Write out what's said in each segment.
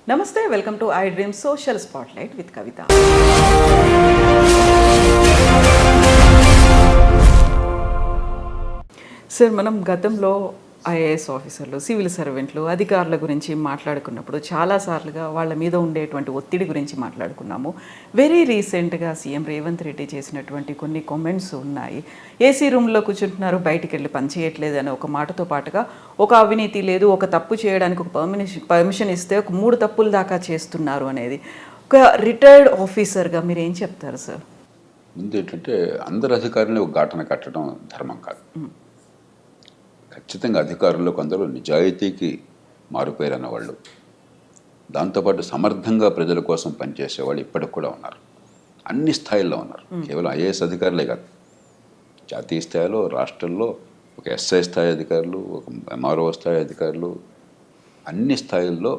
నమస్తే, welcome to I dream social spotlight with Kavitha. Sir, మనం గతంలో ఐఏఎస్ ఆఫీసర్లు, సివిల్ సర్వెంట్లు, అధికారుల గురించి మాట్లాడుకున్నప్పుడు చాలాసార్లుగా వాళ్ళ మీద ఉండేటువంటి ఒత్తిడి గురించి మాట్లాడుకున్నాము. వెరీ రీసెంట్గా సీఎం రేవంత్ రెడ్డి చేసినటువంటి కొన్ని కామెంట్స్ ఉన్నాయి. ఏసీ రూమ్లో కూర్చుంటున్నారు, బయటికి వెళ్ళి పని చేయట్లేదు అనే ఒక మాటతో పాటుగా ఒక అవినీతి లేదు, ఒక తప్పు చేయడానికి ఒక పర్మిషన్ ఇస్తే ఒక 3 తప్పులు దాకా చేస్తున్నారు అనేది. ఒక రిటైర్డ్ ఆఫీసర్గా మీరు ఏం చెప్తారు సార్? ముందు ఏంటంటే అందరు అధికారులు ఒక ఘాటన కట్టడం ధర్మం కాదు. ఖచ్చితంగా అధికారుల్లో కొందరు నిజాయితీకి మారుపేరన్న వాళ్ళు, దాంతోపాటు సమర్థంగా ప్రజల కోసం పనిచేసేవాళ్ళు ఇప్పటికి కూడా ఉన్నారు. అన్ని స్థాయిల్లో ఉన్నారు. కేవలం ఐఏఎస్ అధికారులే కాదు, జాతీయ స్థాయిలో, రాష్ట్రంలో ఒక ఎస్ఐ స్థాయి అధికారులు, ఒక ఎంఆర్ఓ స్థాయి అధికారులు, అన్ని స్థాయిల్లో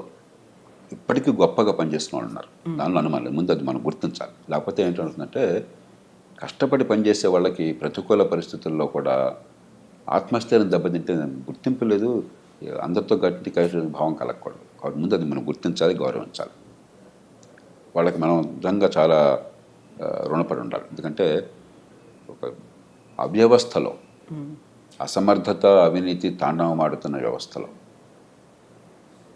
ఇప్పటికీ గొప్పగా పనిచేసిన వాళ్ళు ఉన్నారు. దానిలో అనుమానం. ముందు అది మనం గుర్తించాలి. లేకపోతే ఏంటంటుందంటే, కష్టపడి పనిచేసే వాళ్ళకి ప్రతికూల పరిస్థితుల్లో కూడా ఆత్మస్థైర్యం దెబ్బతింటే గుర్తింపు లేదు, అందరితో గట్టి కలిసి భావం కలగకూడదు. కాబట్టి ముందు అది మనం గుర్తించాలి, గౌరవించాలి. వాళ్ళకి మనం నిజంగా చాలా రుణపడి ఉండాలి. ఎందుకంటే ఒక అవ్యవస్థలో, అసమర్థత, అవినీతి తాండవమాడుతున్న వ్యవస్థలో,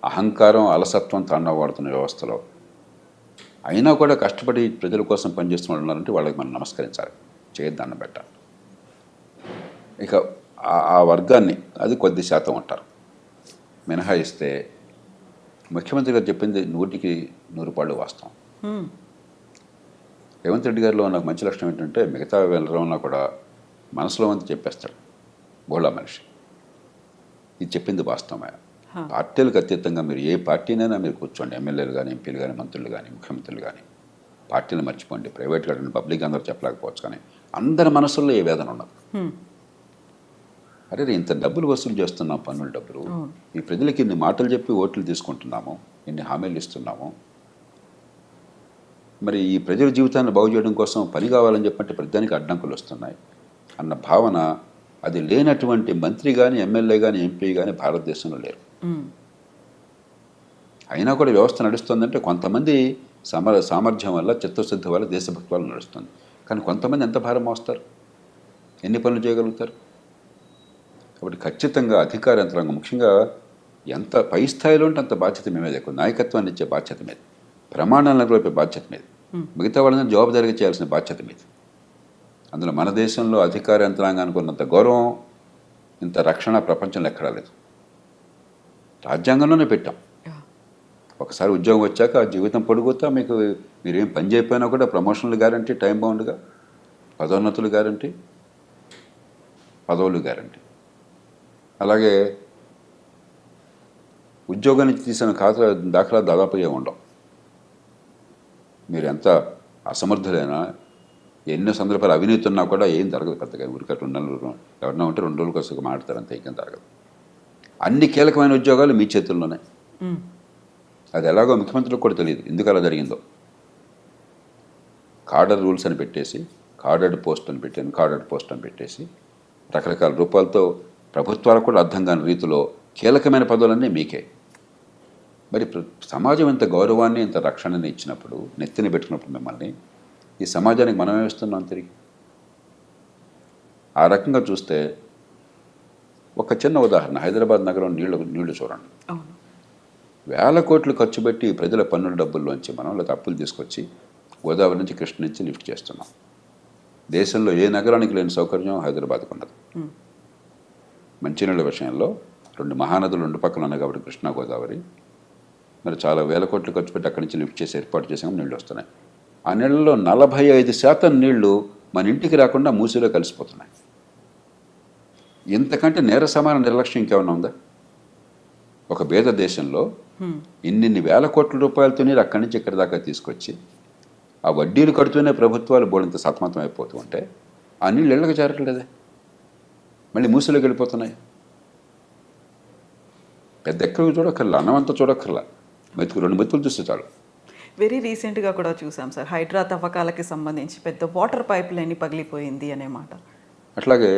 అహంకారం, అలసత్వం తాండవమాడుతున్న వ్యవస్థలో అయినా కూడా కష్టపడి ప్రజల కోసం పనిచేస్తున్న వాళ్ళు ఉన్నారంటే వాళ్ళకి మనం నమస్కరించాలి, చేయొద్దాన్ని పెట్టాలి. ఇక ఆ వర్గాన్ని అది కొద్ది శాతం ఉంటారు. మినహాయిస్తే ముఖ్యమంత్రి గారు చెప్పింది 100కి 100 వాస్తవం. రేవంత్ రెడ్డి గారిలో నాకు మంచి లక్షణం ఏంటంటే, మిగతా వెళ్ళడంలో కూడా మనసులో అంతా చెప్పేస్తాడు. బోళా మనిషి. ఇది చెప్పింది వాస్తవమే. పార్టీలకు అతీతంగా మీరు ఏ పార్టీనైనా మీరు కూర్చోండి, ఎమ్మెల్యేలు కానీ, ఎంపీలు కానీ, మంత్రులు కానీ, ముఖ్యమంత్రులు కానీ, పార్టీలు మర్చిపోండి. ప్రైవేట్ కానీ, పబ్లిక్ అందరూ చెప్పలేకపోవచ్చు, కానీ అందరి మనసుల్లో ఏ వేదన ఉన్నది. అరే, ఇంత డబ్బులు వసూలు చేస్తున్నాం, పన్నుల డబ్బులు, ఈ ప్రజలకి ఇన్ని మాటలు చెప్పి ఓట్లు తీసుకుంటున్నాము, ఇన్ని హామీలు ఇస్తున్నాము, మరి ఈ ప్రజల జీవితాన్ని బాగు చేయడం కోసం పని కావాలని చెప్పంటే ప్రతిదానికి అడ్డంకులు వస్తున్నాయి అన్న భావన, అది లేనటువంటి మంత్రి కానీ, ఎమ్మెల్యే కానీ, ఎంపీ కానీ భారతదేశంలో లేరు. అయినా కూడా వ్యవస్థ నడుస్తుందంటే కొంతమంది సామర్థ్యం వల్ల, చిత్తశుద్ధి వల్ల, దేశభక్తి వల్ల నడుస్తుంది. కానీ కొంతమంది ఎంత భారం మోస్తారు, ఎన్ని పనులు చేయగలుగుతారు? కాబట్టి ఖచ్చితంగా అధికార యంత్రాంగం, ముఖ్యంగా ఎంత పై స్థాయిలో ఉంటే అంత బాధ్యత మీ మీద ఎక్కువ. నాయకత్వాన్ని ఇచ్చే బాధ్యత మీద, ప్రమాణాలను నెరవేర్పే బాధ్యత మీద, మిగతా వాళ్ళని జవాబుదారీగా చేయాల్సిన బాధ్యత మీద. అందులో మన దేశంలో అధికార యంత్రాంగానికి ఉన్నంత గౌరవం, ఇంత రక్షణ ప్రపంచంలో ఎక్కడా లేదు. రాజ్యాంగంలోనే పెట్టాం. ఒకసారి ఉద్యోగం వచ్చాక ఆ జీవితం పొడుగుతా మీకు మీరేం పని చేయకపోయినా కూడా ప్రమోషన్లు గ్యారంటీ, టైం బౌండ్గా, పదోన్నతులు గ్యారంటీ, పదవులు గ్యారంటీ. అలాగే ఉద్యోగం నుంచి తీసిన దాఖలా దాదాపుగా ఉండవు. మీరు ఎంత అసమర్థులైనా, ఎన్నో సందర్భాలు అవినీతి ఉన్నా కూడా ఏం జరగదు పెద్దగా. ఊరికే 2 నెలలు ఎవరన్నా ఉంటే 2 రోజుల కోసం మాట్లాడతారు, అంతే, ఏం జరగదు. అన్ని కీలకమైన ఉద్యోగాలు మీ చేతుల్లోనే. అది ఎలాగో ముఖ్యమంత్రులకు కూడా తెలియదు ఎందుకు అలా జరిగిందో. కార్డర్ రూల్స్ అని పెట్టేసి, కార్డర్డ్ పోస్ట్ అని పెట్టేసి రకరకాల రూపాలతో ప్రభుత్వాలకు కూడా అర్థం కాని రీతిలో కీలకమైన పదవులన్నీ మీకే. మరి సమాజం ఇంత గౌరవాన్ని, ఇంత రక్షణని ఇచ్చినప్పుడు, నెత్తిని పెట్టుకున్నప్పుడు మిమ్మల్ని, ఈ సమాజానికి మనమే ఇస్తున్నాం తిరిగి. ఆ రకంగా చూస్తే ఒక చిన్న ఉదాహరణ, హైదరాబాద్ నగరం నీళ్లు చూడండి. వేల కోట్లు ఖర్చు పెట్టి ప్రజల పన్నుల డబ్బుల్లోంచి మనం, లేదా అప్పులు తీసుకొచ్చి గోదావరి నుంచి, కృష్ణ నుంచి లిఫ్ట్ చేస్తున్నాం. దేశంలో ఏ నగరానికి లేని సౌకర్యం హైదరాబాద్కు ఉండదు. మంచినీళ్ళ విషయంలో 2 మహానదులు 2 పక్కన ఉన్నాయి కాబట్టి కృష్ణా, గోదావరి, మరి చాలా వేల కోట్లు ఖర్చు పెట్టి అక్కడి నుంచి లిఫ్ట్ చేసి ఏర్పాటు చేసాము, నీళ్ళు వస్తున్నాయి. ఆ నీళ్ళలో 45% నీళ్లు మన ఇంటికి రాకుండా మూసిలో కలిసిపోతున్నాయి. ఇంతకంటే నేర సమాన నిర్లక్ష్యం ఇంకేమన్నా ఉందా? ఒక పేద దేశంలో ఇన్ని వేల కోట్ల రూపాయలతో నీరు అక్కడి నుంచి ఇక్కడి దాకా తీసుకొచ్చి ఆ వడ్డీలు కడుతూనే ప్రభుత్వాలు బోడంత సతమతం అయిపోతూ ఉంటే ఆ నీళ్ళు ఇళ్ళకి చేరట్లేదే, మళ్ళీ మూసిలోకి వెళ్ళిపోతున్నాయి. పెద్ద ఎక్కడికి చూడక్కర్లా, అన్నమంతా చూడక్కర్లా, 2 మెతుకులు చూస్తే చాలు. వెరీ రీసెంట్గా కూడా చూసాం సార్, హైడ్రా తవ్వకాలకి సంబంధించి పెద్ద వాటర్ పైప్ లైన్ పగిలిపోయింది అనే మాట. అట్లాగే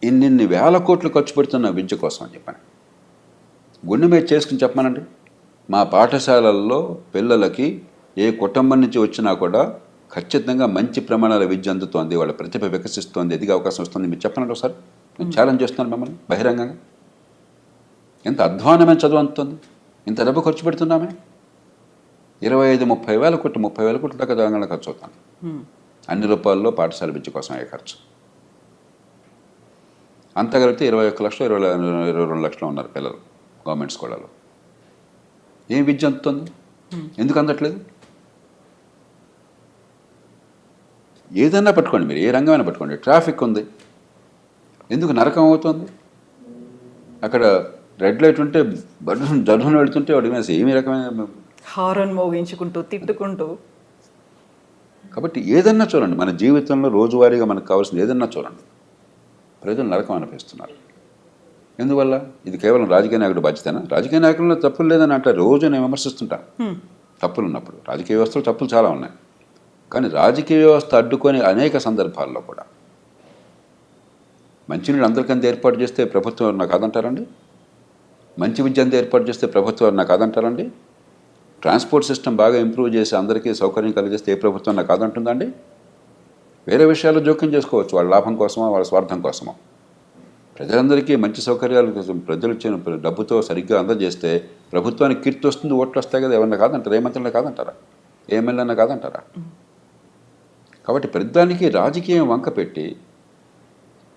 ఇన్నిన్ని వేల కోట్లు ఖర్చు పెడుతున్న విద్య కోసం అని చెప్పాను. గుండె మీద చేసుకుని చెప్పమానండి. మా పాఠశాలల్లో పిల్లలకి ఏ కుటుంబం నుంచి వచ్చినా కూడా ఖచ్చితంగా మంచి ప్రమాణాల విద్య అందుతోంది, వాళ్ళ ప్రతిభ వికసిస్తోంది, ఎదిగే అవకాశం వస్తుంది. మీరు చెప్పనండి ఒకసారి. నేను ఛాలెంజ్ చేస్తున్నాను మిమ్మల్ని బహిరంగంగా. ఎంత అధ్వానమైన చదువు అందుతుంది, ఇంత డబ్బు ఖర్చు పెడుతున్నామే. 25-30 వేల కోట్లు, 30 వేల కోట్ల దాకా తెలంగాణ ఖర్చు అవుతుంది అన్ని రూపాయల్లో పాఠశాల విద్య కోసం అయ్యే ఖర్చు. అంతా కలిపితే 21 లక్షలు 22 లక్షలు ఉన్నారు పిల్లలు గవర్నమెంట్ స్కూళ్ళలో. ఏం విద్య అందుతుంది? ఎందుకు అందట్లేదు? ఏదైనా పట్టుకోండి, మీరు ఏ రంగమైనా పట్టుకోండి. ట్రాఫిక్ ఉంది, ఎందుకు నరకం అవుతుంది? అక్కడ రెడ్ లైట్ ఉంటే జర్హన్ వెళుతుంటే వాడి మీద ఏమి రకమైన హారన్ మోగించుకుంటూ తిట్టుకుంటూ. కాబట్టి ఏదన్నా చూడండి, మన జీవితంలో రోజువారీగా మనకు కావాల్సింది ఏదన్నా చూడండి, ప్రజలు నరకం అనిపిస్తున్నారు. ఎందువల్ల? ఇది కేవలం రాజకీయ నాయకుడు బాధ్యతనా? రాజకీయ నాయకుల్లో తప్పులు లేదని అంటే రోజు నేను విమర్శిస్తుంటాను. తప్పులు ఉన్నప్పుడు రాజకీయ వ్యవస్థలో తప్పులు చాలా ఉన్నాయి. కానీ రాజకీయ వ్యవస్థ అడ్డుకొని అనేక సందర్భాల్లో కూడా మంచినీళ్ళు అందరికంతా ఏర్పాటు చేస్తే ప్రభుత్వం ఎవరు నాకు కాదంటారండి? మంచి విద్య అంతా ఏర్పాటు చేస్తే ప్రభుత్వం ఎవరు నాకు కాదంటారండి? ట్రాన్స్పోర్ట్ సిస్టమ్ బాగా ఇంప్రూవ్ చేసి అందరికీ సౌకర్యం కలిగిస్తే ఏ ప్రభుత్వం నాకు కాదంటుందండి? వేరే విషయాల్లో జోక్యం చేసుకోవచ్చు, వాళ్ళ లాభం కోసమో వాళ్ళ స్వార్థం కోసమో. ప్రజలందరికీ మంచి సౌకర్యాల కోసం ప్రజలు ఇచ్చిన డబ్బుతో సరిగ్గా అందజేస్తే ప్రభుత్వానికి కీర్తి వస్తుంది, ఓట్లు వస్తాయి కదా. ఎవరన్నా కాదంటారా? ఏ మంత్రులన్నా కాదంటారా? ఏ ఎమ్మెల్యేనా కాదంటారా? కాబట్టి ప్రతిదానికి రాజకీయం వంక పెట్టి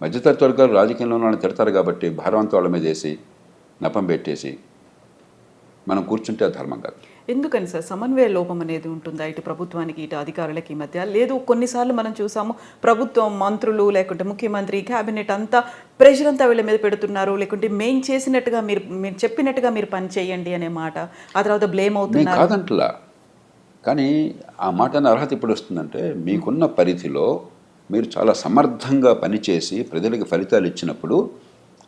మధ్యతరగతి వర్గాలు రాజకీయంలో వాళ్ళని తిడతారు కాబట్టి భారవంతం వాళ్ళ మీద వేసి నపం పెట్టేసి మనం కూర్చుంటే అది ధర్మం కాదు. ఎందుకని సార్ సమన్వయ లోపం అనేది ఉంటుందా ఇటు ప్రభుత్వానికి ఇటు అధికారులకి మధ్య? లేదు, కొన్నిసార్లు మనం చూసాము ప్రభుత్వం మంత్రులు లేకుంటే ముఖ్యమంత్రి క్యాబినెట్ అంతా ప్రెషర్ అంతా వీళ్ళ మీద పెడుతున్నారు, లేకుంటే మేము చేసినట్టుగా మీరు చెప్పినట్టుగా మీరు పని చేయండి అనే మాట, ఆ తర్వాత బ్లేమ్ అవుతున్నారు. కాదంటలా, కానీ ఆ మాట అనే అర్హత ఇప్పుడు వస్తుందంటే మీకున్న పరిధిలో మీరు చాలా సమర్థంగా పనిచేసి ప్రజలకు ఫలితాలు ఇచ్చినప్పుడు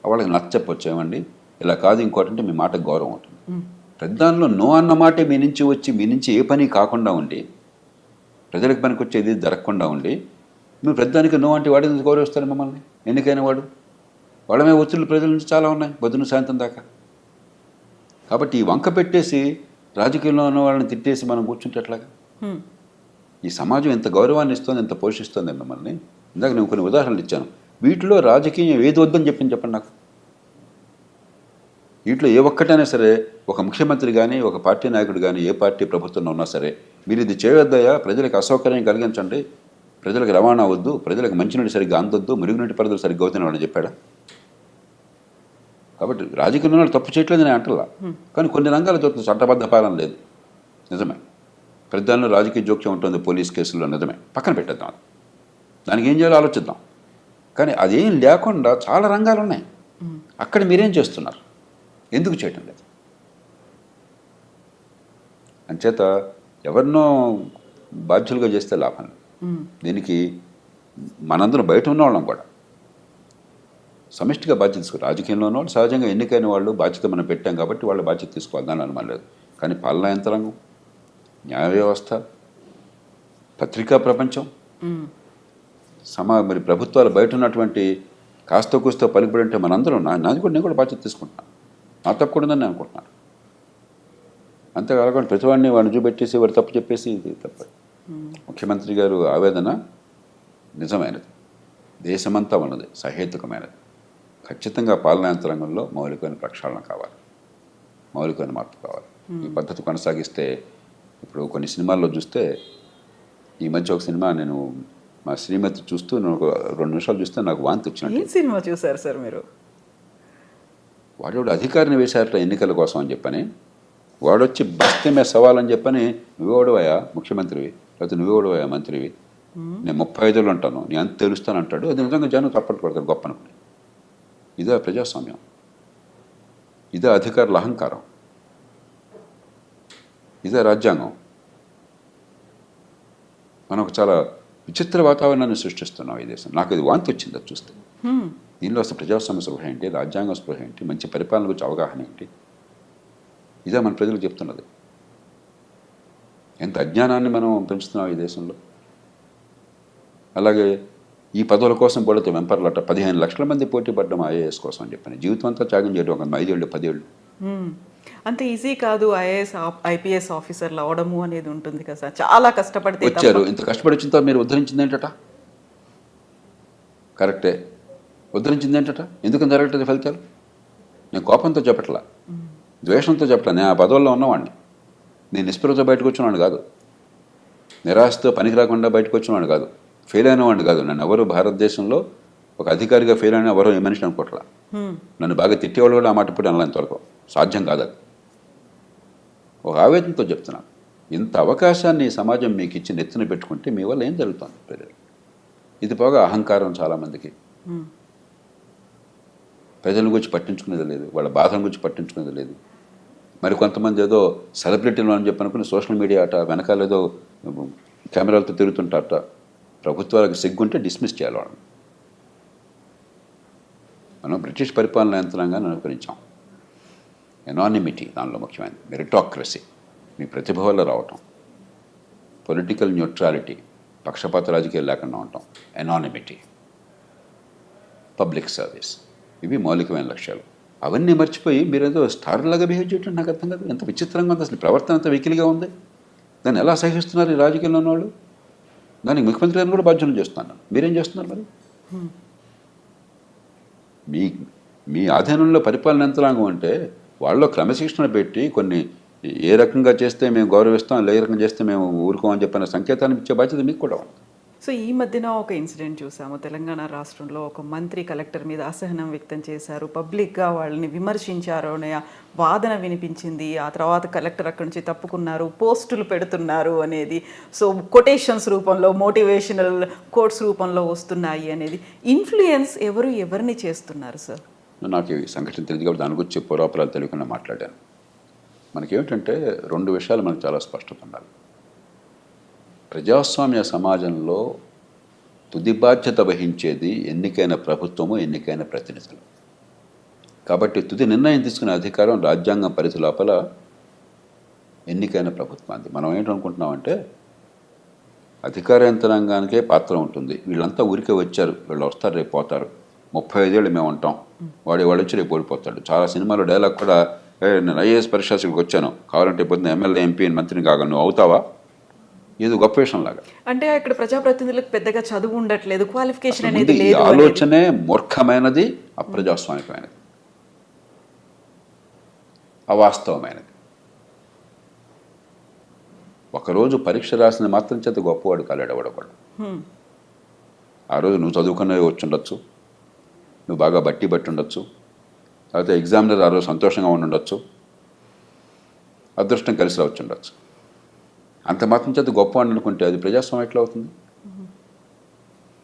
వాళ్ళకి నచ్చకపోవచ్చు. ఏమండి ఇలా కాదు ఇంకోటి అంటే మీ మాటకు గౌరవం ఉంటుంది. ప్రధానంలో నో అన్న మాటే మీ నుంచి వచ్చి మీ నుంచి ఏ పని కాకుండా ఉండి ప్రజలకు పనికి వచ్చేది జరగకుండా ఉండి మీరు ప్రధానికి నో అంటే వాడి నుంచి గౌరవిస్తారు మిమ్మల్ని. ఎన్నికైన వాడు వాళ్ళమే ఒత్తిళ్ళు ప్రజల నుంచి చాలా ఉన్నాయి పొద్దున్న సాయంత్రం దాకా. కాబట్టి ఈ వంక పెట్టేసి రాజకీయంలో ఉన్న వాళ్ళని తిట్టేసి మనం కూర్చుంటే ఎట్లాగా? ఈ సమాజం ఎంత గౌరవాన్ని ఇస్తుంది, ఎంత పోషిస్తుంది మిమ్మల్ని. ఇందాక నేను కొన్ని ఉదాహరణలు ఇచ్చాను. వీటిలో రాజకీయం ఏది వద్దని చెప్పండి నాకు. వీటిలో ఏ ఒక్కటైనా సరే ఒక ముఖ్యమంత్రి కానీ ఒక పార్టీ నాయకుడు కానీ ఏ పార్టీ ప్రభుత్వంలో ఉన్నా సరే మీరు ఇది చేయొద్దయా, ప్రజలకు అసౌకర్యం కలిగించండి, ప్రజలకు రవాణా వద్దు, ప్రజలకు మంచినీటి సరిగ్గా అందొద్దు, మురుగునీటి పరిధులు సరిగ్గా అవుతాయని వాడు చెప్పాడా? కాబట్టి రాజకీయంలో తప్పు చేయట్లేదు నేను అంటలా, కానీ కొన్ని రంగాలు చూస్తుంది చట్టబద్ధ పాలన లేదు. నిజమే, ప్రధానంలో రాజకీయ జోక్యం ఉంటుంది పోలీస్ కేసుల్లో, నిజమే. పక్కన పెట్టేద్దాం, దానికి ఏం చేయాలో ఆలోచిద్దాం. కానీ అదేం లేకుండా చాలా రంగాలు ఉన్నాయి. అక్కడ మీరేం చేస్తున్నారు? ఎందుకు చేయటం లేదు? అంచేత ఎవరినో బాధ్యులుగా చేస్తే లాభం లేదు. దీనికి మనందరం బయట ఉన్న వాళ్ళం కూడా సమిష్టిగా బాధ్యత తీసుకోవాలి. రాజకీయంలో ఉన్న వాళ్ళు సహజంగా ఎన్నికైన వాళ్ళు బాధ్యత మనం పెట్టాం కాబట్టి వాళ్ళ బాధ్యత తీసుకోవాలి, దాని అనుమానం లేదు. కానీ పాలనా యంత్రాంగం, న్యాయ వ్యవస్థ, పత్రికా ప్రపంచం, మరి ప్రభుత్వాలు బయట ఉన్నటువంటి కాస్త కూస్తో పలుకుబడి ఉంటే మనందరం నాది కూడా నేను కూడా బాధ్యత తీసుకుంటున్నాను. నా తప్పకూడదని నేను అనుకుంటున్నాను. అంతేకాకుండా ప్రతివాడిని వాడిని చూపెట్టేసి వాడు తప్పు చెప్పేసి ఇది తప్ప. ముఖ్యమంత్రి గారు ఆవేదన నిజమైనది, దేశమంతా ఉన్నది, సహేతుకమైనది. ఖచ్చితంగా పాలనా యంత్రాంగంలో మౌలికమైన ప్రక్షాళన కావాలి, మౌలికమైన మార్పు కావాలి. ఈ పద్ధతి కొనసాగిస్తే ఇప్పుడు కొన్ని సినిమాల్లో చూస్తే, ఈ మధ్య ఒక సినిమా నేను మా శ్రీమతి చూస్తూ నేను ఒక 2 నిమిషాలు చూస్తే నాకు వాంతి వచ్చినట్టు. సినిమా చూసారు సార్ మీరు? వాడు అధికారిని వేశారట ఎన్నికల కోసం అని చెప్పని, వాడొచ్చి బస్తమే సవాలని చెప్పని, నువ్వెవడవయా ముఖ్యమంత్రివి, లేకపోతే నువ్వెవడవయా మంత్రివి, నేను 35 ఉంటాను, నేను అంత తెలుస్తాను అంటాడు. అది నిజంగా జనం చప్పట్లు కొడతారు గొప్ప అనుకుని. ఇదే ప్రజాస్వామ్యం, ఇదే అధికారుల అహంకారం, ఇదే రాజ్యాంగం. మనం ఒక చాలా విచిత్ర వాతావరణాన్ని సృష్టిస్తున్నాం ఈ దేశం. నాకు ఇది వాంతి వచ్చింది అది చూస్తే. దీనిలో అసలు ప్రజాస్వామ్య స్పృహ ఏంటి, రాజ్యాంగ స్పృహ ఏంటి, మంచి పరిపాలన గురించి అవగాహన ఏంటి, ఇదే మన ప్రజలకు చెప్తున్నది. ఎంత అజ్ఞానాన్ని మనం పెంచుతున్నాం ఈ దేశంలో. అలాగే ఈ పదవుల కోసం పడితే వెంపర్లట 15 లక్షల మంది పోటీ పడ్డం ఐఏఎస్ కోసం అని చెప్పని జీవితం అంతా త్యాగం చేయడం ఒక 5 ఏళ్ళు 10 ఏళ్ళు. అంత ఈజీ కాదు ఐపీఎస్ ఆఫీసర్లు అవడము అనేది ఉంటుంది కదా సార్. చాలా కష్టపడితే వచ్చారు. ఇంత కష్టపడి వచ్చిన తర్వాత మీరు ఉద్ధరించింది ఏంటట? కరెక్టే, ఉద్ధరించింది ఏంటట? ఎందుకని జరగట్లేదు ఫలితాలు? నేను కోపంతో చెప్పట్లా, ద్వేషంతో చెప్పట్లా. నేను ఆ పదవుల్లో ఉన్నవాడిని. నేను నిస్పృహతో బయటకు వచ్చినవాడిని కాదు, నిరాశతో పనికి రాకుండా బయటకు వచ్చినవాడిని కాదు, ఫెయిల్ అయిన వాడిని కాదు. నన్ను ఎవరు భారతదేశంలో ఒక అధికారిగా ఫెయిల్ అయిన ఎవరో ఏ మనిషిని అనుకోవట్లా. నన్ను బాగా తిట్టేవాళ్ళు కూడా ఆ మాట ఇప్పుడు అనలా. ఇంతవరకు సాధ్యం కాదు. అది ఒక ఆవేదనతో చెప్తున్నాను. ఇంత అవకాశాన్ని సమాజం మీకు ఇచ్చి నెత్తిన పెట్టుకుంటే మీ వల్ల ఏం జరుగుతుంది ప్రజలు? ఇది పోగా అహంకారం చాలామందికి. ప్రజల గురించి పట్టించుకునేది లేదు, వాళ్ళ బాధల గురించి పట్టించుకునేది లేదు. మరి కొంతమంది ఏదో సెలబ్రిటీలు అని చెప్పి అనుకుని సోషల్ మీడియా అట వెనకాల ఏదో కెమెరాలతో తిరుగుతుంటారట. ప్రభుత్వాలకు సిగ్గుంటే డిస్మిస్ చేయాలి వాళ్ళని. మనం బ్రిటిష్ పరిపాలన యంత్రాంగాన్ని అనుకరించాం. ఎనానిమిటీ దానిలో ముఖ్యమైనది, మెరిటాక్రసీ, మీ ప్రతిభ వల్ల రావటం, పొలిటికల్ న్యూట్రాలిటీ, పక్షపాత రాజకీయాలు లేకుండా ఉండటం, ఎనానిమిటీ, పబ్లిక్ సర్వీస్, ఇవి మౌలికమైన లక్ష్యాలు. అవన్నీ మర్చిపోయి మీరేదో స్టార్లాగా బిహేవ్ చేయటం నాకు అర్థం కాదు. ఎంత విచిత్రంగా ఉంది అసలు. ప్రవర్తన అంత వెకిలిగా ఉంది. దాన్ని ఎలా సహిస్తున్నారు ఈ రాజకీయంలో ఉన్నవాళ్ళు? దానికి ముఖ్యమంత్రి గారిని కూడా బాధ్యతలు చేస్తున్నాను. మీరేం చేస్తున్నారు మరి? మీ ఆధీనంలో పరిపాలన యంత్రాంగం అంటే వాళ్ళలో క్రమశిక్షణ పెట్టి కొన్ని ఏ రకంగా చేస్తే మేము గౌరవిస్తాం, ఏ రకంగా చేస్తే మేము ఊరుకోమని చెప్పిన సంకేతాన్ని ఇచ్చే బాధ్యత మీకు కూడా ఉంది. సో ఈ మధ్యన ఒక ఇన్సిడెంట్ చూసాము. తెలంగాణ రాష్ట్రంలో ఒక మంత్రి కలెక్టర్ మీద అసహనం వ్యక్తం చేశారు, పబ్లిక్గా వాళ్ళని విమర్శించారు అనే వాదన వినిపించింది. ఆ తర్వాత కలెక్టర్ అక్కడి నుంచి తప్పుకున్నారు, పోస్టులు పెడుతున్నారు అనేది. సో కొటేషన్స్ రూపంలో, మోటివేషనల్ కోట్స్ రూపంలో వస్తున్నాయి అనేది. ఇన్ఫ్లుయెన్స్ ఎవరిని చేస్తున్నారు సార్? నాకు ఈ సంఘటన తెలియదు కాబట్టి దాని గురించి పూర్వాపరాలు తెలియకుండా మాట్లాడాను. మనకేమిటంటే 2 విషయాలు మనకు చాలా స్పష్టత ఉండాలి. ప్రజాస్వామ్య సమాజంలో తుది బాధ్యత వహించేది ఎన్నికైన ప్రభుత్వము, ఎన్నికైన ప్రతినిధులు. కాబట్టి తుది నిర్ణయం తీసుకునే అధికారం రాజ్యాంగం పరిధి లోపల ఎన్నికైన ప్రభుత్వానికి. మనం ఏంటనుకుంటున్నామంటే అధికార యంత్రాంగానికే పాత్ర ఉంటుంది. వీళ్ళంతా ఊరికే వచ్చారు, వీళ్ళు వస్తారు, రేపు పోతారు, 35 ఏళ్ళు మేము ఉంటాం, వాడు వచ్చి రేపు ఓడిపోతాడు. చాలా సినిమాలో డైలాగ్ కూడా, నేను ఐఏఎస్ పరీక్షలకు వచ్చాను, కావాలంటే పొద్దున్న ఎమ్మెల్యే, ఎంపీ, మంత్రిని కాగా నువ్వు అవుతావా? ఇది గొప్ప విషయం లాగా. అంటే ఇక్కడ ప్రజాప్రతినిధులకు పెద్దగా చదువు ఉండట్లేదు, క్వాలిఫికేషన్ అనేది లేదు. ఈ ఆలోచనే మూర్ఖమైనది, అప్రజాస్వామికమైనది, అవాస్తవమైనది. ఒకరోజు పరీక్ష రాసిన మాత్రం చేత గొప్పవాడు కాలేడు ఎవడొకడు. ఆ రోజు నువ్వు చదువుకునే వచ్చి ఉండొచ్చు, నువ్వు బాగా బట్టి ఉండొచ్చు, లేకపోతే ఎగ్జామినర్ ఆ రోజు సంతోషంగా ఉండొచ్చు, అదృష్టం కలిసి రావచ్చు ఉండొచ్చు. అంత మాత్రం చేత గొప్ప అని అనుకుంటే అది ప్రజాస్వామ్యం ఎట్లా అవుతుంది?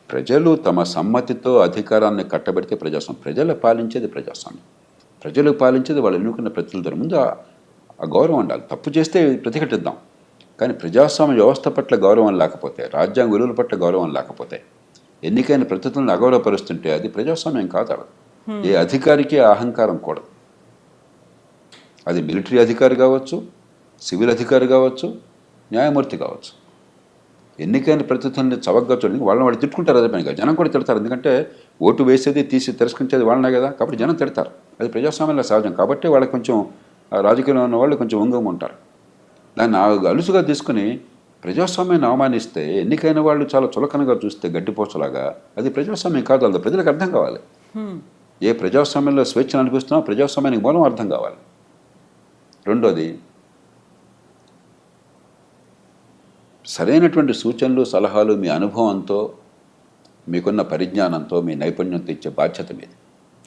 ప్రజలు తమ సమ్మతితో అధికారాన్ని కట్టబెడితే ప్రజాస్వామ్యం. ప్రజలు పాలించేది ప్రజాస్వామ్యం. ప్రజలు పాలించేది వాళ్ళు ఎన్నుకున్న ప్రతినిధుల ముందు ఆ గౌరవం ఉండాలి. తప్పు చేస్తే ప్రతిఘటిద్దాం, కానీ ప్రజాస్వామ్య వ్యవస్థ పట్ల గౌరవం లేకపోతే, రాజ్యాంగ విలువల పట్ల గౌరవం లేకపోతే, ఎన్నికైన ప్రతినిధులను అగౌరవపరుస్తుంటే అది ప్రజాస్వామ్యం కాదు. ఏ అధికారికి అహంకారం కూడదు. అది మిలిటరీ అధికారి కావచ్చు, సివిల్ అధికారి కావచ్చు, న్యాయమూర్తి కావచ్చు. ఎన్నికైన ప్రతినిధుల్ని చవకగా చూడండి, వాళ్ళు తిట్టుకుంటారు. అదే పనిగా జనం కూడా తిడతారు. ఎందుకంటే ఓటు వేసేది, తీసి తిరస్కరించేది వాళ్ళనే కదా. కాబట్టి జనం తిడతారు. అది ప్రజాస్వామ్యంలో సహజం. కాబట్టి వాళ్ళకి కొంచెం రాజకీయంలో ఉన్న వాళ్ళు కొంచెం వంగం ఉంటారు. దాన్ని అలుసుగా తీసుకుని ప్రజాస్వామ్యాన్ని అవమానిస్తే, ఎన్నికైన వాళ్ళు చాలా చులకనగా చూస్తే గడ్డిపోచలాగా, అది ప్రజాస్వామ్యం కాదు. అది ప్రజలకు అర్థం కావాలి. ఏ ప్రజాస్వామ్యంలో స్వేచ్ఛను అనిపిస్తున్నా ప్రజాస్వామ్యానికి మూలం అర్థం కావాలి. రెండోది, సరైనటువంటి సూచనలు, సలహాలు మీ అనుభవంతో, మీకున్న పరిజ్ఞానంతో, మీ నైపుణ్యంతో ఇచ్చే బాధ్యత మీది.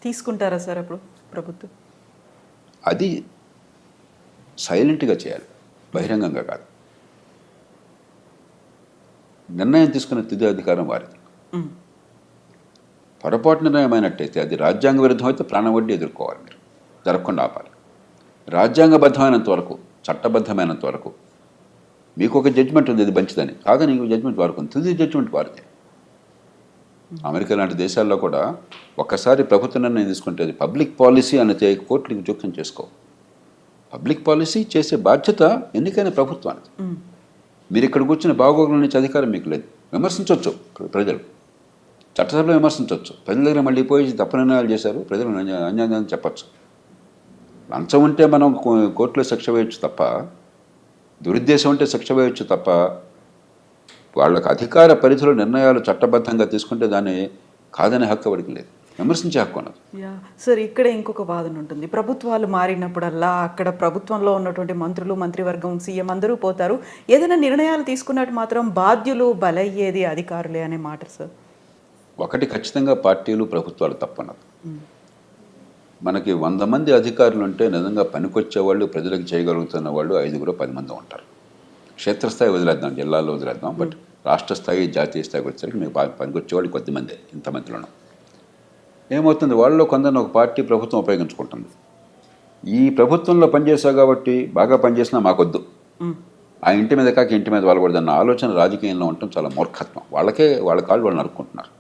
తీసుకుంటారా సార్ అప్పుడు ప్రభుత్వం? అది సైలెంట్గా చేయాలి, బహిరంగంగా కాదు. నిర్ణయం తీసుకునే తుది అధికారం వారిది. పొరపాటు నిర్ణయం అయినట్టయితే, అది రాజ్యాంగ విరుద్ధం అయితే ప్రాణ వడ్డీ ఎదుర్కోవాలి. మీరు జరగకుండా ఆపాలి. రాజ్యాంగబద్ధమైనంత వరకు, చట్టబద్ధమైనంత వరకు మీకు ఒక జడ్జిమెంట్ ఉంది, ఇది మంచిదని. కాదని ఇంకో జడ్జిమెంట్ వారుకుంది. తుది జడ్జిమెంట్ వారిదే. అమెరికా లాంటి దేశాల్లో కూడా ఒక్కసారి ప్రభుత్వ నిర్ణయం తీసుకుంటే అది పబ్లిక్ పాలసీ అనేది కోర్టులకు జోక్యం చేసుకో. పబ్లిక్ పాలసీ చేసే బాధ్యత ఎన్నికైన ప్రభుత్వానికి. మీరు ఇక్కడ కూర్చుని బాగోగుల నుంచి అధికారం మీకు లేదు. విమర్శించవచ్చు ప్రజలు, చట్టసభలో విమర్శించవచ్చు, ప్రజల దగ్గర మళ్ళీ పోయి తప్పు నిర్ణయాలు చేశారు, ప్రజలు అన్యాయం చెప్పచ్చు. లంచం ఉంటే మనం కోర్టులో శిక్ష వేయచ్చు తప్ప, దురుద్దేశం ఉంటే శిక్ష వేయచ్చు తప్ప, వాళ్ళకి అధికార పరిధిలో నిర్ణయాలు చట్టబద్ధంగా తీసుకుంటే దాన్ని కాదనే హక్కు వాడికి లేదు, విమర్శించే హక్కు ఉన్నది. యా సార్, ఇక్కడ ఇంకొక వాదన ఉంటుంది. ప్రభుత్వాలు మారినప్పుడల్లా అక్కడ ప్రభుత్వంలో ఉన్నటువంటి మంత్రులు, మంత్రివర్గం, సీఎం అందరూ పోతారు. ఏదైనా నిర్ణయాలు తీసుకున్నట్టు మాత్రం బాధ్యులు బలయ్యేది అధికారులే అనే మాట సార్. ఒకటి ఖచ్చితంగా పార్టీలు, ప్రభుత్వాలు తప్పన్నది. మనకి 100 మంది అధికారులు ఉంటే నిజంగా పనికొచ్చే వాళ్ళు, ప్రజలకు చేయగలుగుతున్న వాళ్ళు 5-10 మంది ఉంటారు. క్షేత్రస్థాయి వదిలేద్దాం, జిల్లాలో వదిలేద్దాం, బట్ రాష్ట్ర స్థాయి, జాతీయ స్థాయికి వచ్చేసరికి మీకు పనికొచ్చేవాళ్ళు కొద్దిమంది, ఇంతమందిలోనూ. ఏమవుతుంది, వాళ్ళలో కొందరిని ఒక పార్టీ, ప్రభుత్వం ఉపయోగించుకుంటుంది. ఈ ప్రభుత్వంలో పనిచేసావు కాబట్టి బాగా పనిచేసినా మాకొద్దు, ఆ ఇంటి మీద కాక ఇంటి మీద వాళ్ళకూడదన్న ఆలోచన రాజకీయంలో ఉండటం చాలా మూర్ఖత్వం. వాళ్ళ కాళ్ళు వాళ్ళు నరుక్కుంటున్నారు.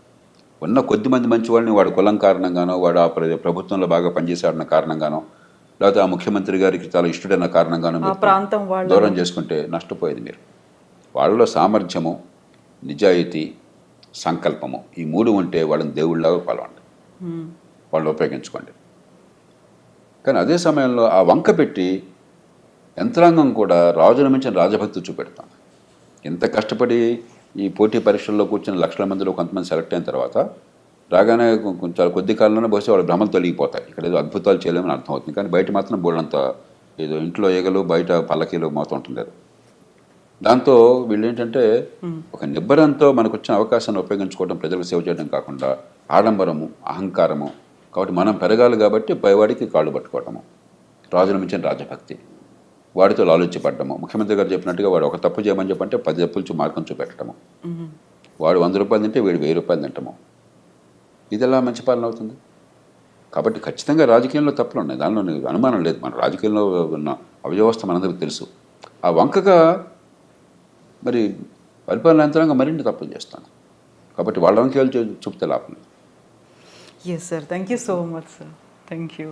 ఉన్న కొద్దిమంది మంచి వాళ్ళని వాడు కులం కారణంగానో, వాడు ఆ ప్రభుత్వంలో బాగా పనిచేసాడన్న కారణంగానో, లేకపోతే ఆ ముఖ్యమంత్రి గారికి చాలా ఇష్టడన్న కారణంగానో దూరం చేసుకుంటే నష్టపోయేది మీరు. వాళ్ళలో సామర్థ్యము, నిజాయితీ, సంకల్పము, ఈ 3 ఉంటే వాళ్ళని దేవుళ్ళగా కొలవండి, వాళ్ళు ఉపయోగించుకోండి. కానీ అదే సమయంలో ఆ వంక పెట్టి యంత్రాంగం కూడా రాజును మించిన రాజభక్తి చూపెడతాం. ఎంత కష్టపడి ఈ పోటీ పరీక్షల్లో కూర్చుని లక్షల మందిలో కొంతమంది సెలెక్ట్ అయిన తర్వాత రాగానే చాలా కొద్ది కాలంలోనే బహుశా వాళ్ళ భ్రమలు తొలగిపోతాయి. ఇక్కడ ఏదో అద్భుతాలు చేయలేమని అర్థమవుతుంది, కానీ బయట మాత్రం బోళ్ళంత ఏదో ఇంట్లో ఈగలు, బయట పల్లకీలు మోతం ఉంటుంది. దాంతో వీళ్ళు ఏంటంటే ఒక నిబ్బరంతో మనకు వచ్చిన అవకాశాన్ని ఉపయోగించుకోవడం, ప్రజలకు సేవ చేయడం కాకుండా ఆడంబరము, అహంకారము. కాబట్టి మనం పెరగాలి కాబట్టి పైవాడికి కాళ్ళు పట్టుకోవటము, రాజుల మించిన రాజభక్తి, వాడితో ఆలోచించబడ్డము. ముఖ్యమంత్రి గారు చెప్పినట్టుగా వాడు ఒక తప్పు చేయమని చెప్పంటే 10 తప్పులు మార్గం చూపెట్టడము, వాడు 100 రూపాయలు తింటే వీడు 1000 రూపాయలు తింటాము. ఇది ఎలా మంచి పాలన అవుతుంది? కాబట్టి ఖచ్చితంగా రాజకీయంలో తప్పులు ఉన్నాయి, దానిలో అనుమానం లేదు. మన రాజకీయంలో ఉన్న అవ్యవస్థ మనందరికీ తెలుసు. ఆ వంకగా మరి పరిపాలన యంత్రాంగం మరిన్ని తప్పులు చేస్తాను. కాబట్టి వాళ్ళ వంకేలు చూపితే లాభం లేదు. Yes sir, thank you so much sir, thank you.